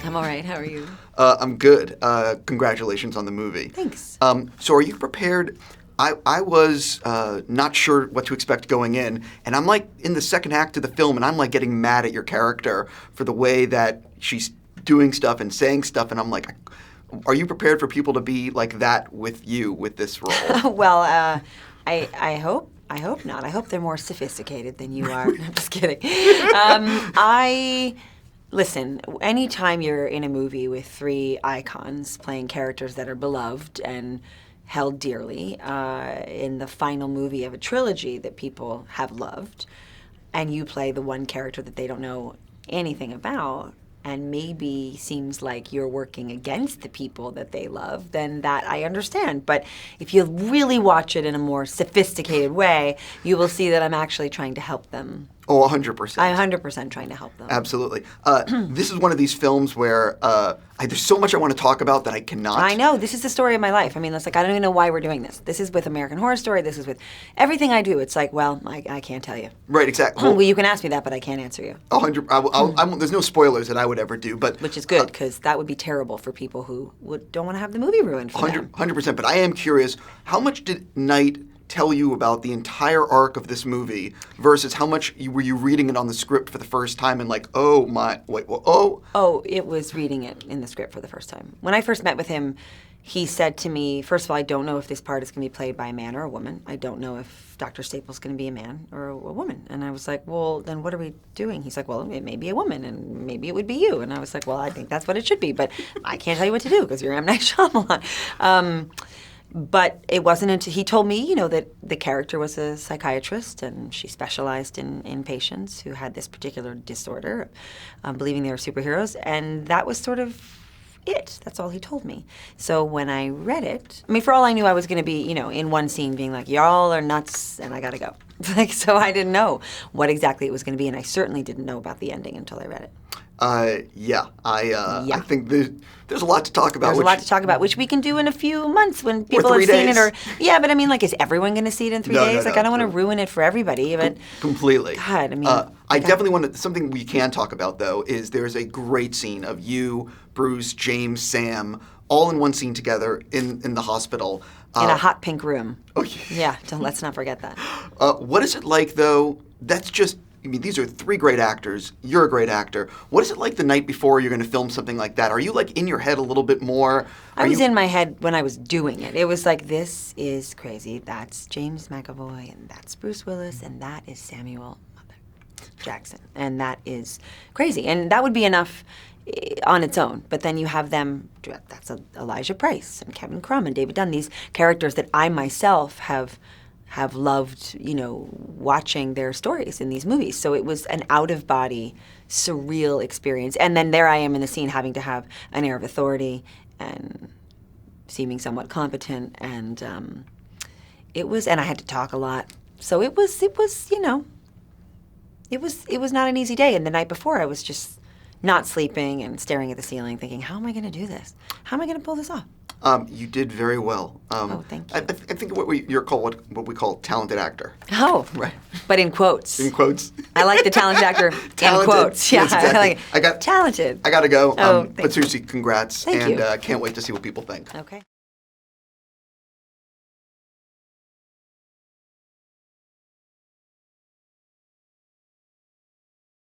I'm all right. How are you? I'm good. Congratulations on the movie. Thanks. So are you prepared? I was not sure what to expect going in, and I'm like in the second act of the film, and I'm like getting mad at your character for the way that she's doing stuff and saying stuff, and I'm like, are you prepared for people to be like that with you with this role? Well, I hope. I hope not. I hope they're more sophisticated than you are. I'm just kidding. Listen, anytime you're in a movie with three icons playing characters that are beloved and held dearly, in the final movie of a trilogy that people have loved, and you play the one character that they don't know anything about, and maybe seems like you're working against the people that they love, then that I understand. But if you really watch it in a more sophisticated way, you will see that I'm actually trying to help them. Oh, 100%. I'm 100% trying to help them. Absolutely. This is one of these films where there's so much I want to talk about that I cannot. I know. This is the story of my life. I mean, it's like, I don't even know why we're doing this. This is with American Horror Story. This is with everything I do. It's like, well, I can't tell you. Right, exactly. Well, you can ask me that, but I can't answer you. 100. There's no spoilers that I would ever do, but which is good, because that would be terrible for people who don't want to have the movie ruined for them. 100%. But I am curious, how much did Night tell you about the entire arc of this movie versus how much were you reading it on the script for the first time and like, oh my, wait, well, oh. Oh, it was reading it in the script for the first time. When I first met with him, he said to me, first of all, I don't know if this part is going to be played by a man or a woman. I don't know if Dr. Staple's going to be a man or a woman. And I was like, well, then what are we doing? He's like, well, it may be a woman, and maybe it would be you. And I was like, well, I think that's what it should be, but I can't tell you what to do because you're M. Night Shyamalan. But it wasn't until he told me, that the character was a psychiatrist and she specialized in patients who had this particular disorder, believing they were superheroes. And that was sort of it. That's all he told me. So when I read it, I mean, for all I knew, I was going to be, in one scene being like, y'all are nuts and I got to go. So I didn't know what exactly it was going to be. And I certainly didn't know about the ending until I read it. I think there's a lot to talk about. There's a lot to talk about, which we can do in a few months when people have seen it. But I mean, like, is everyone going to see it in 3 days? No, I don't want to ruin it for everybody. But completely. God, I mean, I definitely want to. Something we can talk about though is there's a great scene of you, Bruce, James, Sam, all in one scene together in the hospital. In a hot pink room. Oh yeah. Let's not forget that. What is it like though? That's just. I mean, these are three great actors. You're a great actor. What is it like the night before you're going to film something like that? Are you like in your head a little bit more? I was in my head when I was doing it. It was like, this is crazy. That's James McAvoy, and that's Bruce Willis, and that is Samuel Jackson, and that is crazy. And that would be enough on its own. But then you have them. That's Elijah Price and Kevin Crumb and David Dunn. These characters that I myself have loved, watching their stories in these movies. So it was an out-of-body, surreal experience. And then there I am in the scene having to have an air of authority and seeming somewhat competent. And and I had to talk a lot. So it was not an easy day. And the night before I was just not sleeping and staring at the ceiling thinking, how am I going to do this? How am I going to pull this off? You did very well. Thank you. I think what we call talented actor. Oh, right. But in quotes. In quotes. I like the talented actor in quotes. Yeah, yes, exactly. I like it. Talented. I got to go. Oh, but seriously, congrats. Thank you. And can't wait to see what people think. Okay.